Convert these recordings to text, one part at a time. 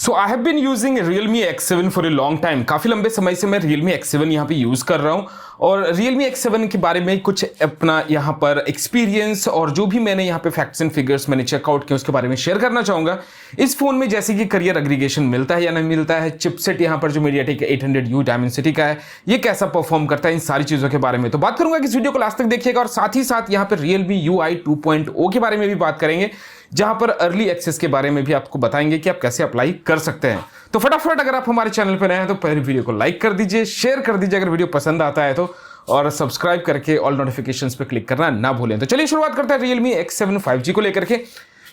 So I have been using Realme X7 for a long time. काफ़ी लंबे समय से मैं Realme X7 यहाँ पे यूज़ कर रहा हूँ और Realme X7 के बारे में कुछ अपना यहाँ पर एक्सपीरियंस और जो भी मैंने यहाँ पे फैक्ट्स एंड फिगर्स मैंने चेकआउट किया उसके बारे में शेयर करना चाहूँगा। इस फोन में जैसे कि करियर एग्रीगेशन मिलता है या नहीं मिलता है, चिपसेट यहाँ पर जो MediaTek 800U डायमेंसिटी का है ये कैसा परफॉर्म करता है, इन सारी चीज़ों के बारे में तो बात करूंगा कि इस वीडियो को लास्ट तक देखिएगा। और साथ ही साथ यहाँ पर Realme UI 2.0 के बारे में भी बात करेंगे, जहां पर अर्ली एक्सेस के बारे में भी आपको बताएंगे कि आप कैसे अप्लाई कर सकते हैं। तो फटाफट अगर आप हमारे चैनल पर नए हैं तो पहले वीडियो को लाइक कर दीजिए, शेयर कर दीजिए अगर वीडियो पसंद आता है तो, और सब्सक्राइब करके ऑल नोटिफिकेशंस पे क्लिक करना ना भूलें। तो चलिए शुरुआत करते हैं Realme X7 5G को लेकर के।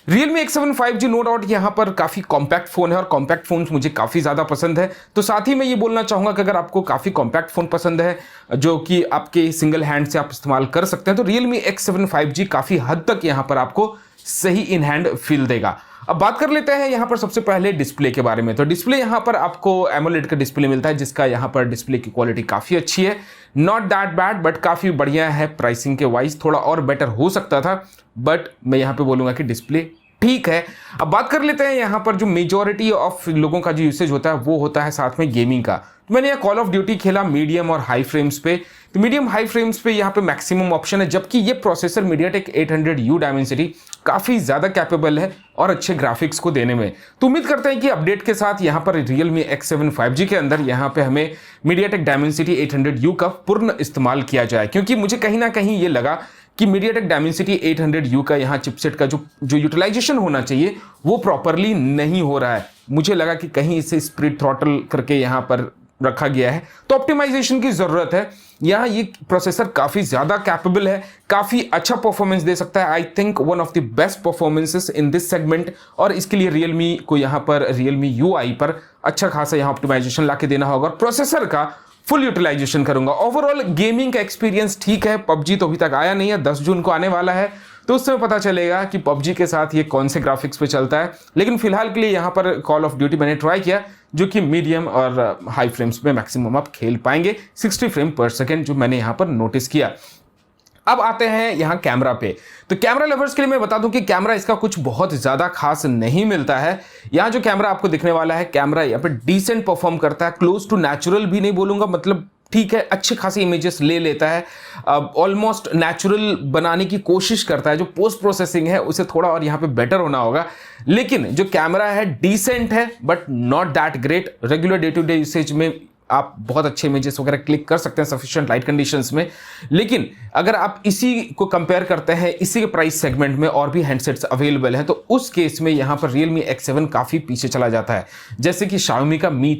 Realme X7 5G no doubt यहाँ पर काफ़ी कॉम्पैक्ट फ़ोन है और कॉम्पैक्ट फ़ोन मुझे काफ़ी ज़्यादा पसंद है। तो साथ ही मैं ये बोलना चाहूँगा कि अगर आपको काफ़ी कॉम्पैक्ट फ़ोन पसंद है जो कि आपके सिंगल हैंड से आप इस्तेमाल कर सकते हैं तो Realme X7 5G काफ़ी हद तक यहाँ पर आपको सही इन हैंड फील देगा। अब बात कर लेते हैं यहाँ पर सबसे पहले डिस्प्ले के बारे में। तो डिस्प्ले यहाँ पर आपको एमोलेड का डिस्प्ले मिलता है, जिसका यहाँ पर डिस्प्ले की क्वालिटी काफ़ी अच्छी है, नॉट दैट बैड बट काफ़ी बढ़िया है। प्राइसिंग के वाइज थोड़ा और बेटर हो सकता था, बट मैं यहाँ पे बोलूँगा कि डिस्प्ले ठीक है। अब बात कर लेते हैं यहाँ पर जो मेजॉरिटी ऑफ लोगों का जो यूसेज होता है वो होता है साथ में गेमिंग का। तो मैंने यहाँ कॉल ऑफ ड्यूटी खेला मीडियम और हाई फ्रेम्स पे। तो मीडियम हाई फ्रेम्स पे यहाँ पे मैक्सिमम ऑप्शन है, जबकि ये प्रोसेसर MediaTek 800U डायमेंसिटी काफ़ी ज़्यादा कैपेबल है और अच्छे ग्राफिक्स को देने में। तो उम्मीद करते हैं कि अपडेट के साथ यहाँ पर Realme X7 5G के अंदर यहाँ पे हमें MediaTek डायमेंसिटी 800U का पूर्ण इस्तेमाल किया जाए, क्योंकि मुझे कहीं ना कहीं ये लगा कि MediaTek डायमेंसिटी 800U का यहाँ चिपसेट का जो यूटिलाइजेशन होना चाहिए वो प्रॉपरली नहीं हो रहा है। मुझे लगा कि कहीं इसे स्प्लिट थ्रॉटल करके यहाँ पर रखा गया है, तो ऑप्टिमाइजेशन की ज़रूरत है। यहाँ ये प्रोसेसर काफ़ी ज़्यादा कैपेबल है, काफ़ी अच्छा परफॉर्मेंस दे सकता है। I think one of the best performances in this segment, और इसके लिए Realme को यहाँ पर Realme UI पर अच्छा खासा यहाँ ऑप्टिमाइजेशन ला के देना होगा और प्रोसेसर का फुल यूटिलाइजेशन करूंगा। ओवरऑल गेमिंग का एक्सपीरियंस ठीक है। PUBG तो अभी तक आया नहीं है, 10 जून को आने वाला है, तो उससे पता चलेगा कि PUBG के साथ ये कौन से ग्राफिक्स पे चलता है। लेकिन फिलहाल के लिए यहाँ पर कॉल ऑफ ड्यूटी मैंने ट्राई किया, जो कि मीडियम और हाई फ्रेम्स में मैक्सिमम आप खेल पाएंगे, 60 फ्रेम पर सेकेंड जो मैंने यहाँ पर नोटिस किया। अब आते हैं यहाँ कैमरा पे। तो कैमरा लवर्स के लिए मैं बता दूं कि कैमरा इसका कुछ बहुत ज़्यादा खास नहीं मिलता है। यहाँ जो कैमरा आपको दिखने वाला है, कैमरा यहाँ पे डिसेंट परफॉर्म करता है, क्लोज टू नेचुरल भी नहीं बोलूँगा, मतलब ठीक है, अच्छे खासे इमेजेस ले लेता है, ऑलमोस्ट नेचुरल बनाने की कोशिश करता है। जो पोस्ट प्रोसेसिंग है उसे थोड़ा और यहाँ पे बेटर होना होगा, लेकिन जो कैमरा है डिसेंट है but not that great. Regular day to day usage में आप बहुत अच्छे इमेजेस वगैरह क्लिक कर सकते हैं सफिशिएंट लाइट कंडीशंस में। लेकिन अगर आप इसी को कंपेयर करते हैं इसी के प्राइस सेगमेंट में और भी हैंडसेट्स अवेलेबल हैं, तो उस केस में यहाँ पर Realme X7 काफ़ी पीछे चला जाता है। जैसे कि Xiaomi का Mi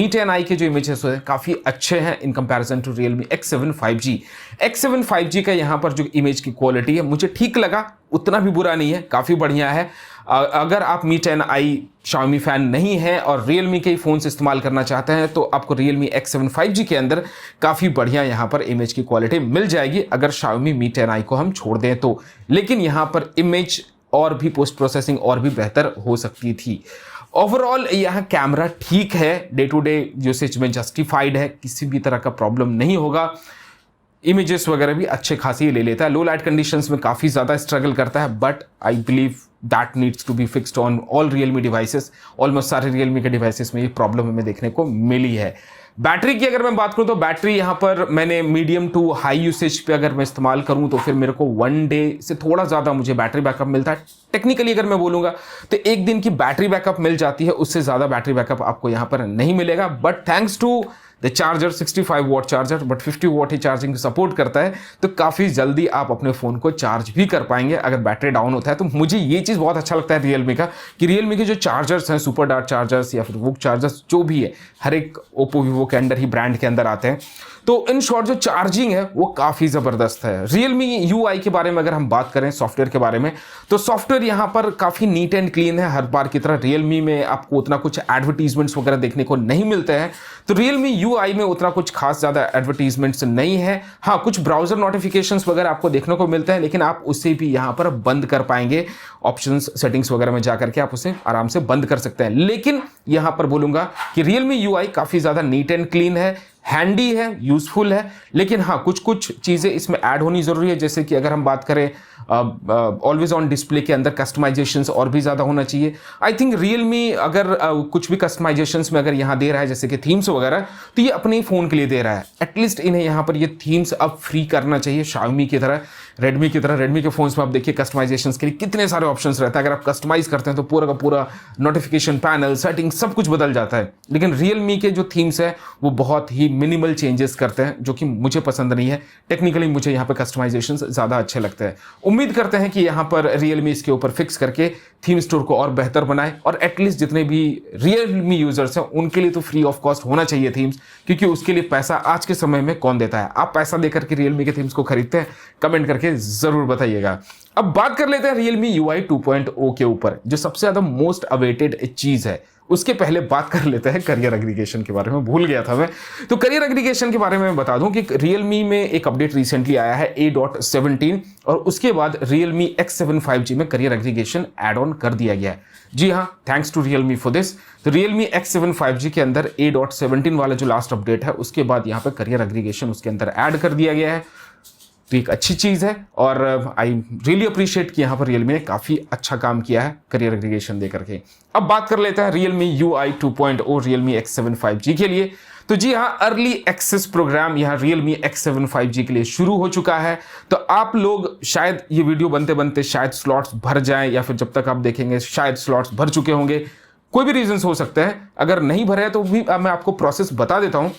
10i के जो इमेजेस हैं काफ़ी अच्छे हैं in comparison to Realme X7 5G। X7 5G का यहाँ पर जो इमेज की क्वालिटी है मुझे ठीक लगा, उतना भी बुरा नहीं है, काफ़ी बढ़िया है। अगर आप Mi 10i Xiaomi फैन नहीं है और Realme के फ़ोन से इस्तेमाल करना चाहते हैं तो आपको Realme X7 5G के अंदर काफ़ी बढ़िया यहाँ पर इमेज की क्वालिटी मिल जाएगी, अगर Xiaomi Mi 10i को हम छोड़ दें तो। लेकिन यहाँ पर इमेज और भी पोस्ट प्रोसेसिंग और भी बेहतर हो सकती थी। ओवरऑल यहाँ कैमरा ठीक है, डे टू डे यूसेज में जस्टिफाइड है, किसी भी तरह का प्रॉब्लम नहीं होगा। इमेजेस वगैरह भी अच्छे खासी ले लेता है, लो लाइट कंडीशंस में काफ़ी ज़्यादा स्ट्रगल करता है, but I believe that needs to be fixed on all Realme devices. Almost सारे Realme के डिवाइसेस में ये प्रॉब्लम हमें देखने को मिली है। बैटरी की अगर मैं बात करूं तो बैटरी यहाँ पर मैंने मीडियम टू हाई यूसेज पे अगर मैं इस्तेमाल करूं तो फिर मेरे को 1 डे से थोड़ा ज़्यादा मुझे बैटरी बैकअप मिलता है। टेक्निकली अगर मैं बोलूँगा तो 1 दिन की बैटरी बैकअप मिल जाती है, उससे ज़्यादा बैटरी बैकअप आपको यहाँ पर नहीं मिलेगा। But thanks to the charger, 65 watt charger, but 50 watt ही चार्जिंग सपोर्ट करता है, तो काफ़ी जल्दी आप अपने फ़ोन को चार्ज भी कर पाएंगे अगर बैटरी डाउन होता है। तो मुझे ये चीज़ बहुत अच्छा लगता है Realme का, कि Realme के जो चार्जर्स हैं, सुपर डार्ट चार्जर्स या फिर वुक चार्जर्स जो भी है, हर एक ओप्पो वीवो के अंदर ही ब्रांड के अंदर आते हैं, तो इन शॉर्ट जो चार्जिंग है वो काफ़ी ज़बरदस्त है। Realme UI के बारे में अगर हम बात करें सॉफ्टवेयर के बारे में, तो सॉफ्टवेयर यहाँ पर काफ़ी नीट एंड क्लीन है। हर बार की तरह Realme में आपको उतना कुछ एडवर्टीजमेंट्स वगैरह देखने को नहीं मिलते हैं, तो Realme UI में उतना कुछ खास ज़्यादा एडवर्टीजमेंट्स नहीं है। हाँ, कुछ ब्राउजर नोटिफिकेशंस वगैरह आपको देखने को मिलते हैं, लेकिन आप उसे भी यहाँ पर बंद कर पाएंगे ऑप्शंस सेटिंग्स वगैरह में जाकर के आप उसे आराम से बंद कर सकते हैं। लेकिन यहां पर बोलूंगा कि Realme UI काफी ज्यादा नीट एंड क्लीन है, हैंडी है, यूजफुल है। लेकिन हाँ, कुछ कुछ चीजें इसमें ऐड होनी जरूरी है, जैसे कि अगर हम बात करें ऑलवेज ऑन डिस्प्ले के अंदर कस्टमाइजेशंस और भी ज्यादा होना चाहिए। आई थिंक Realme अगर कुछ भी कस्टमाइजेशंस में अगर यहाँ दे रहा है जैसे कि थीम्स वगैरह, तो ये अपने ही फोन के लिए दे रहा है। एटलीस्ट इन्हें यहाँ पर ये थीम्स अब फ्री करना चाहिए, Xiaomi की तरह, रेडमी की तरह। रेडमी के फोन्स में आप देखिए कस्टमाइजेशंस के लिए कितने सारे ऑप्शंस रहते हैं। अगर आप कस्टमाइज करते हैं तो पूरा का पूरा नोटिफिकेशन पैनल, सेटिंग सब कुछ बदल जाता है। लेकिन Realme के जो थीम्स है वो बहुत ही मिनिमल चेंजेस करते हैं, जो कि मुझे पसंद नहीं है। टेक्निकली मुझे यहाँ पे कस्टमाइजेशंस ज्यादा अच्छे लगते हैं। उम्मीद करते हैं कि यहाँ पर Realme इसके ऊपर फिक्स करके थीम स्टोर को और बेहतर बनाए, और एटलीस्ट जितने भी Realme यूजर्स हैं उनके लिए तो फ्री ऑफ कॉस्ट होना चाहिए थीम्स, क्योंकि उसके लिए पैसा आज के समय में कौन देता है। आप पैसा देकर के Realme के थीम्स को खरीदते हैं? कमेंट करके जरूर बताइएगा। अब बात कर लेते हैं Realme UI 2.0 के ऊपर, जो सबसे ज्यादा मोस्ट अवेटेड चीज है। उसके पहले बात कर लेते हैं करियर एग्रीगेशन के बारे में, भूल गया था मैं। तो करियर एग्रीगेशन के बारे में बता दूं कि Realme में एक अपडेट रिसेंटली आया है A.17, और उसके बाद Realme X7 5G में करियर एग्रीगेशन ऐड ऑन कर दिया गया है। जी हाँ, thanks to Realme for this. तो Realme X7 5G के अंदर A.17 वाला जो लास्ट अपडेट है, उसके बाद यहाँ पे करियर एग्रीगेशन उसके अंदर ऐड कर दिया गया है। तो एक अच्छी चीज है, और आई रियली अप्रिशिएट कि यहाँ पर Realme ने काफी अच्छा काम किया है करियर एग्रीगेशन देकर के। अब बात कर लेते हैं Realme UI 2.0 Realme X7 5G के लिए। तो जी हाँ, अर्ली एक्सेस प्रोग्राम यहाँ Realme X7 5G के लिए शुरू हो चुका है। तो आप लोग शायद ये वीडियो बनते बनते शायद स्लॉट्स भर जाएं, या फिर जब तक आप देखेंगे शायद स्लॉट्स भर चुके होंगे। कोई भी रीजंस हो सकते हैं। अगर नहीं भरे हैं तो भी मैं आपको प्रोसेस बता देता हूं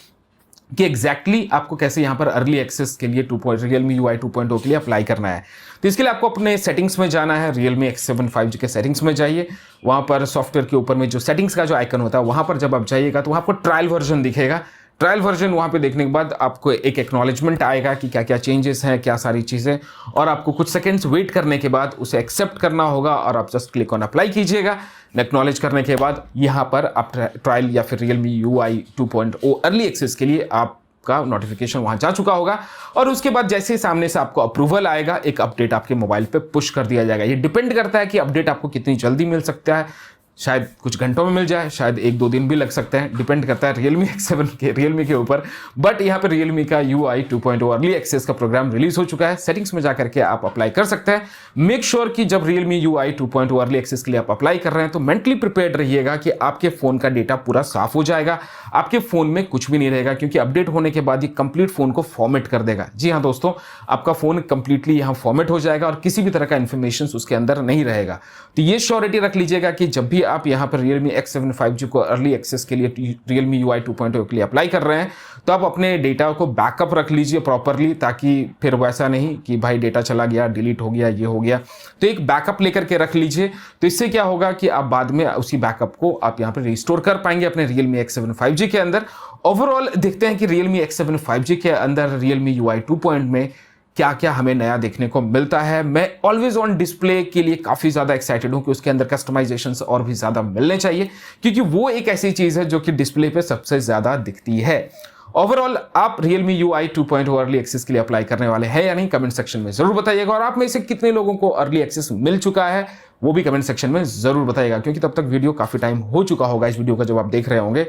कि एग्जैक्टली आपको कैसे यहाँ पर अर्ली एक्सेस के लिए Realme UI 2.0 के लिए अप्लाई करना है। तो इसके लिए आपको अपने सेटिंग्स में जाना है। Realme X7 5G के सेटिंग्स में जाइए। वहाँ पर सॉफ्टवेयर के ऊपर में जो सेटिंग्स का जो आइकन होता है, वहाँ पर जब आप जाइएगा तो वहाँ आपको ट्रायल वर्जन दिखेगा। ट्रायल वर्जन वहाँ पे देखने के बाद आपको एक एक्नॉलेजमेंट आएगा कि क्या क्या चेंजेस हैं, क्या सारी चीज़ें, और आपको कुछ सेकंड्स वेट करने के बाद उसे एक्सेप्ट करना होगा, और आप जस्ट क्लिक ऑन अप्लाई कीजिएगा। एक्नॉलेज करने के बाद यहाँ पर आप ट्रायल या फिर Realme UI 2.0 अर्ली एक्सेस के लिए आपका नोटिफिकेशन वहाँ जा चुका होगा, और उसके बाद जैसे सामने से आपको अप्रूवल आएगा, एक अपडेट आपके मोबाइल पे पुश कर दिया जाएगा। ये डिपेंड करता है कि अपडेट आपको कितनी जल्दी मिल सकता है। शायद कुछ घंटों में मिल जाए, शायद 1-2 दिन भी लग सकते हैं, डिपेंड करता है Realme के ऊपर। बट यहाँ पे Realme का UI 2.0 अर्ली एक्सेस का प्रोग्राम रिलीज हो चुका है। सेटिंग्स में जाकर के आप अप्लाई कर सकते हैं। मेक श्योर कि जब Realme UI 2.0 अर्ली एक्सेस के लिए आप अप्लाई कर रहे हैं तो मेंटली प्रिपेयर्ड रहिएगा कि आपके फोन का डेटा पूरा साफ हो जाएगा, आपके फोन में कुछ भी नहीं रहेगा, क्योंकि अपडेट होने के बाद ये कंप्लीट फोन को फॉर्मेट कर देगा। जी हाँ दोस्तों, आपका फोन कंप्लीटली यहाँ फॉर्मेट हो जाएगा और किसी भी तरह का इंफॉर्मेशन उसके अंदर नहीं रहेगा। तो ये श्योरिटी रख लीजिएगा कि जब भी आप यहाँ पर Realme X7 5G को अर्ली एक्सेस के लिए Realme UI 2.0 के लिए अप्लाई कर रहे हैं, तो आप अपने डेटा को बैकअप रख लीजिए प्रॉपरली, ताकि फिर वैसा नहीं कि भाई डेटा चला गया, डिलीट हो गया, ये हो गया। तो एक बैकअप लेकर के रख लीजिए। तो इससे क्या होगा कि आप बाद में उसी बैकअप को आप यहाँ पर रिस्टोर कर पाएंगे अपने Realme X7 5G के अंदर। ओवरऑल देखते हैं कि Realme X7 5G के अंदर Realme UI 2.0 में क्या क्या हमें नया देखने को मिलता है। मैं ऑलवेज ऑन डिस्प्ले के लिए काफी ज्यादा एक्साइटेड हूं कि उसके अंदर कस्टमाइजेशंस और भी ज्यादा मिलने चाहिए, क्योंकि वो एक ऐसी चीज है जो कि डिस्प्ले पे सबसे ज्यादा दिखती है। ओवरऑल आप Realme UI 2.0 अर्ली एक्सेस के लिए अप्लाई करने वाले हैं या नहीं, कमेंट सेक्शन में जरूर बताइएगा। और आप में से कितने लोगों को अर्ली एक्सेस मिल चुका है वो भी कमेंट सेक्शन में जरूर बताइएगा, क्योंकि तब तक वीडियो काफी टाइम हो चुका होगा इस वीडियो का जब आप देख रहे होंगे।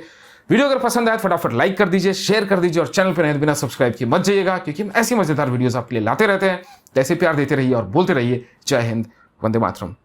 वीडियो अगर पसंद आए फटाफट लाइक कर दीजिए, शेयर कर दीजिए, और चैनल पर बिना सब्सक्राइब किए मत जाइएगा, क्योंकि हम ऐसी मजेदार वीडियोस आपके लिए लाते रहते हैं। तो ऐसे प्यार देते रहिए और बोलते रहिए जय हिंद, वंदे मातरम।